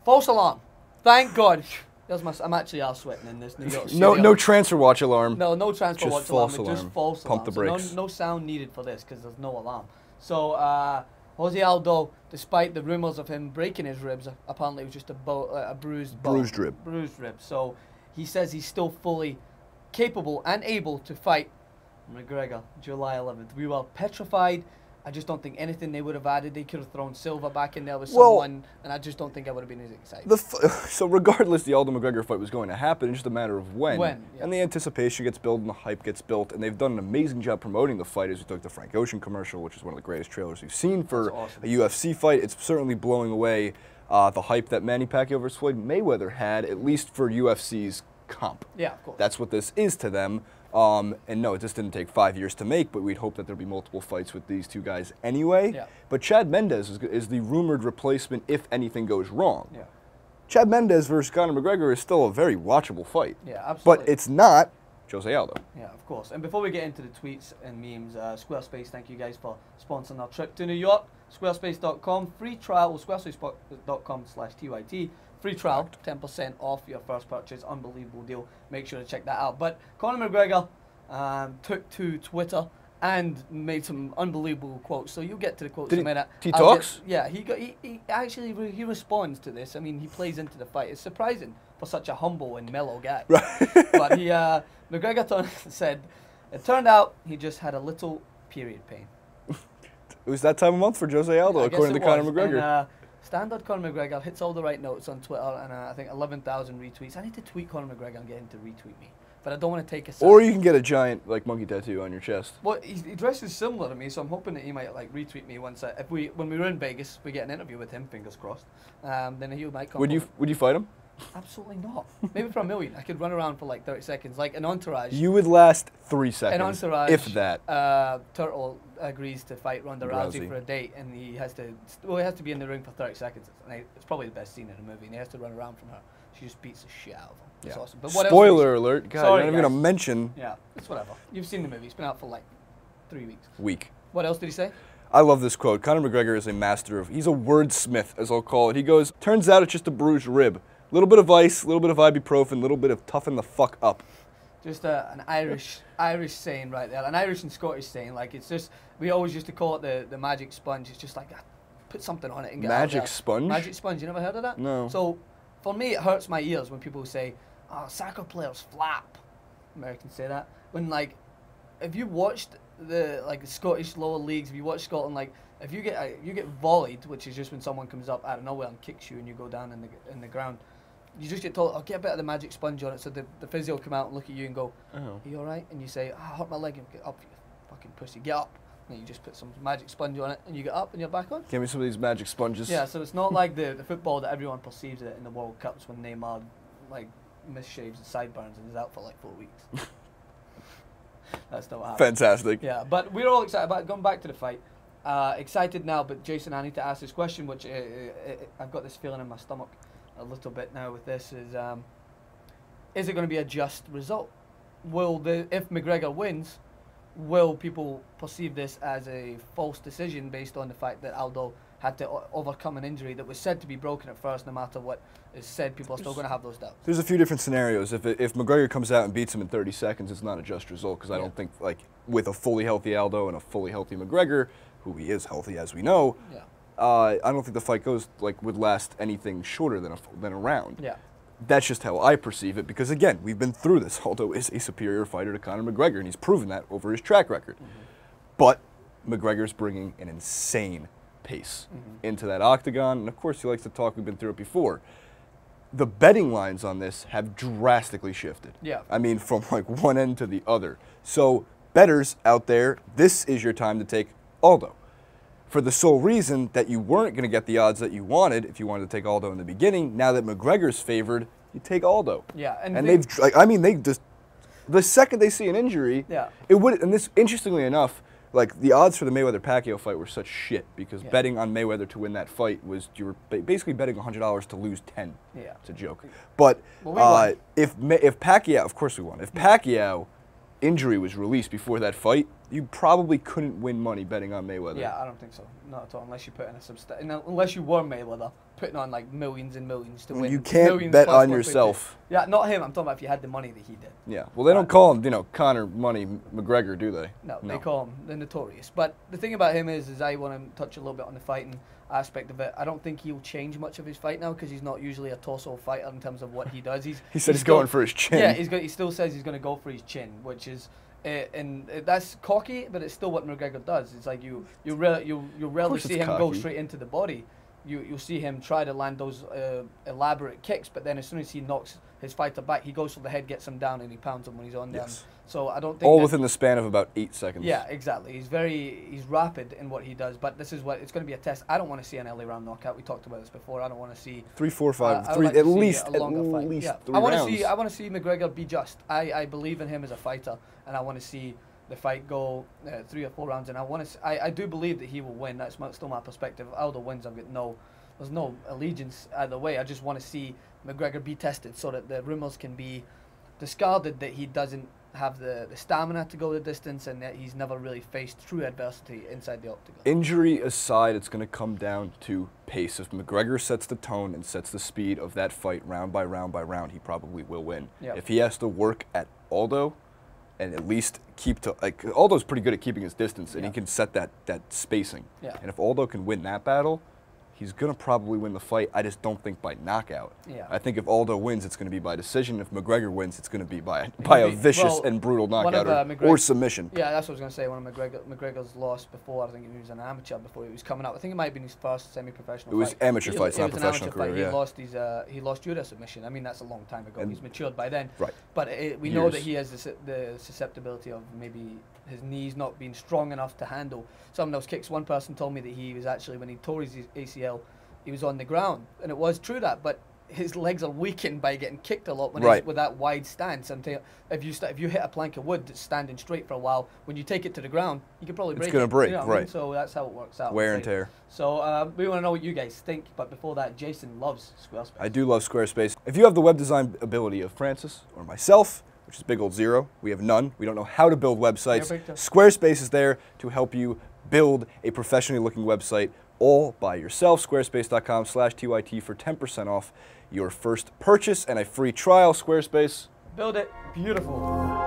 False alarm. Thank God. I'm actually out sweating in this New York City. No transfer watch alarm. No transfer watch alarm. Just false alarm. Pump the brakes. So no sound needed for this because there's no alarm. So Jose Aldo, despite the rumors of him breaking his ribs, apparently it was just a bruised bone. Bruised rib. So he says he's still fully capable and able to fight McGregor July 11th. We were petrified. I just don't think anything they would have added. They could have thrown Silva back in there with someone, and I just don't think I would have been as excited. So regardless, the Aldo McGregor fight was going to happen. It's just a matter of when. Yeah. And the anticipation gets built and the hype gets built, and they've done an amazing job promoting the fight. As we took the Frank Ocean commercial, which is one of the greatest trailers we've seen for a UFC fight. It's certainly blowing away the hype that Manny Pacquiao versus Floyd Mayweather had, at least for UFC's comp. Yeah, of course. That's what this is to them. And no, it just didn't take 5 years to make, but we'd hope that there'll be multiple fights with these two guys anyway. Yeah. But Chad Mendes is the rumored replacement if anything goes wrong. Yeah. Chad Mendes versus Conor McGregor is still a very watchable fight. Yeah, absolutely. But it's not Jose Aldo. Yeah, of course. And before we get into the tweets and memes, Squarespace, thank you guys for sponsoring our trip to New York. Squarespace.com, free trial, squarespace.com/TYT. Free trial, 10% off your first purchase. Unbelievable deal. Make sure to check that out. But Conor McGregor took to Twitter and made some unbelievable quotes. So you'll get to the quotes in a minute. He talks? Yeah, he responds to this. I mean, he plays into the fight. It's surprising for such a humble and mellow guy. Right. But McGregor said, it turned out he just had a little period pain. It was that time of month for Jose Aldo, according to Conor McGregor. And, Standard Conor McGregor hits all the right notes on Twitter, and I think 11,000 retweets. I need to tweet Conor McGregor and get him to retweet me, but I don't want to take a side. Or you can get a giant monkey tattoo on your chest. Well, he dresses similar to me, so I'm hoping that he might retweet me once. When we were in Vegas, we get an interview with him. Fingers crossed. Then he might come. Would you fight him? Absolutely not. Maybe for $1 million. I could run around for 30 seconds, like an Entourage. You would last 3 seconds. An Entourage, if that. Turtle agrees to fight Ronda Rousey for a date, and he has to be in the ring for 30 seconds. And it's probably the best scene in the movie, and he has to run around from her. She just beats the shit out of him. It's awesome. But what Spoiler alert. God, Sorry, you're not even going to mention. Yeah, it's whatever. You've seen the movie. It's been out for 3 weeks. What else did he say? I love this quote. Conor McGregor is a master of, he's a wordsmith, as I'll call it. He goes, turns out it's just a bruised rib. A little bit of ice, a little bit of ibuprofen, a little bit of toughen the fuck up. Just an Irish saying right there, an Irish and Scottish saying. It's just, we always used to call it the magic sponge. It's just put something on it and get Magic sponge? Magic sponge. You never heard of that? No. So for me, it hurts my ears when people say, "Oh, soccer players flap." Americans say that. When if you watched the Scottish lower leagues, if you watch Scotland, if you get volleyed, which is just when someone comes up out of nowhere and kicks you and you go down in the ground. You just get told, get a bit of the magic sponge on it, so the physio will come out and look at you and go, are you alright? And you say, I hurt my leg, and get up, you fucking pussy, get up. And you just put some magic sponge on it, and you get up and you're back on. Give me some of these magic sponges. Yeah, so it's not like the football that everyone perceives it in the World Cups when Neymar misshaves and sideburns and is out for 4 weeks. That's not what happened. Fantastic. Yeah, but we're all excited about it. Going back to the fight. Excited now, but Jason, I need to ask this question, which I've got this feeling in my stomach a little bit now with this, is it going to be a just result? If McGregor wins, will people perceive this as a false decision based on the fact that Aldo had to overcome an injury that was said to be broken at first? No matter what is said, people are still going to have those doubts. There's a few different scenarios. If McGregor comes out and beats him in 30 seconds, it's not a just result, because I don't think, with a fully healthy Aldo and a fully healthy McGregor, who he is healthy as we know, I don't think the fight would last anything shorter than a round. Yeah. That's just how I perceive it, because again, we've been through this. Aldo is a superior fighter to Conor McGregor, and he's proven that over his track record. But McGregor's bringing an insane pace into that octagon, and of course he likes to talk, we've been through it before. The betting lines on this have drastically shifted. Yeah. I mean, from one end to the other. So bettors out there, this is your time to take Aldo. For the sole reason that you weren't going to get the odds that you wanted if you wanted to take Aldo in the beginning. Now that McGregor's favored, you take Aldo. Yeah, and they just, the second they see an injury, it would. And this, interestingly enough, the odds for the Mayweather-Pacquiao fight were such shit, because betting on Mayweather to win that fight was, you were basically betting $100 to lose 10. Yeah, it's a joke. But if Pacquiao, of course we won. If Pacquiao injury was released before that fight, you probably couldn't win money betting on Mayweather. Yeah, I don't think so. Not at all. Unless you put in unless you were Mayweather, putting on like millions and millions to win. You can't millions bet plus on 150. yourself. Yeah, not him. I'm talking about if you had the money that he did. Yeah. Well, they don't call him, you know, Conor Money McGregor, do they? No, they call him the Notorious. But the thing about him is I want to touch a little bit on the fighting aspect of it. I don't think he'll change much of his fight now because he's not usually a torso fighter in terms of what he does. He said he's going for his chin. Yeah, he still says he's going to go for his chin, which is and that's cocky, but it's still what McGregor does. It's like you rarely see him go straight into the body. You'll see him try to land those elaborate kicks, but then as soon as he knocks his fighter back, he goes for the head, gets him down, and he pounds him when he's on them. So I don't think all within the span of about 8 seconds. Yeah, exactly. He's rapid in what he does, but this is what it's going to be a test. I don't want to see an early round knockout. We talked about this before. I don't want to see 3, 4, 5, 3 like at least a longer fight. Yeah. 3 I want to see McGregor be just. I believe in him as a fighter, and I want to see the fight go 3 or 4 rounds, and I do believe that he will win. That's still my perspective. If Aldo wins, there's no allegiance either way. I just want to see McGregor be tested so that the rumors can be discarded that he doesn't have the stamina to go the distance and that he's never really faced true adversity inside the octagon. Injury aside, it's going to come down to pace. If McGregor sets the tone and sets the speed of that fight round by round by round, he probably will win. Yep. If he has to work at Aldo and at least Aldo's pretty good at keeping his distance, and he can set that spacing. Yeah. And if Aldo can win that battle, he's going to probably win the fight. I just don't think by knockout. Yeah. I think if Aldo wins, it's going to be by decision. If McGregor wins, it's going to be by a vicious and brutal knockout or submission. Yeah, that's what I was going to say. One of McGregor's lost before, I think he was an amateur before he was coming up. I think it might have been his first semi-professional fight. It was amateur fights, not professional career. Yeah. He lost due to submission. I mean, that's a long time ago. He's matured by then. Right. But we know that he has the susceptibility of maybe his knees not being strong enough to handle some of those kicks. One person told me that he was actually, when he tore his ACL, he was on the ground, and it was true that, but his legs are weakened by getting kicked a lot when he's with that wide stance. And if you hit a plank of wood that's standing straight for a while, when you take it to the ground, you could probably break it. It's going to break, you know what I mean? So that's how it works out. Wear and tear. So we want to know what you guys think, but before that, Jason loves Squarespace. I do love Squarespace. If you have the web design ability of Francis or myself, which is big old zero, we have none. We don't know how to build websites. Squarespace is there to help you build a professionally looking website all by yourself. Squarespace.com/TYT for 10% off your first purchase and a free trial. Squarespace. Build it. Beautiful.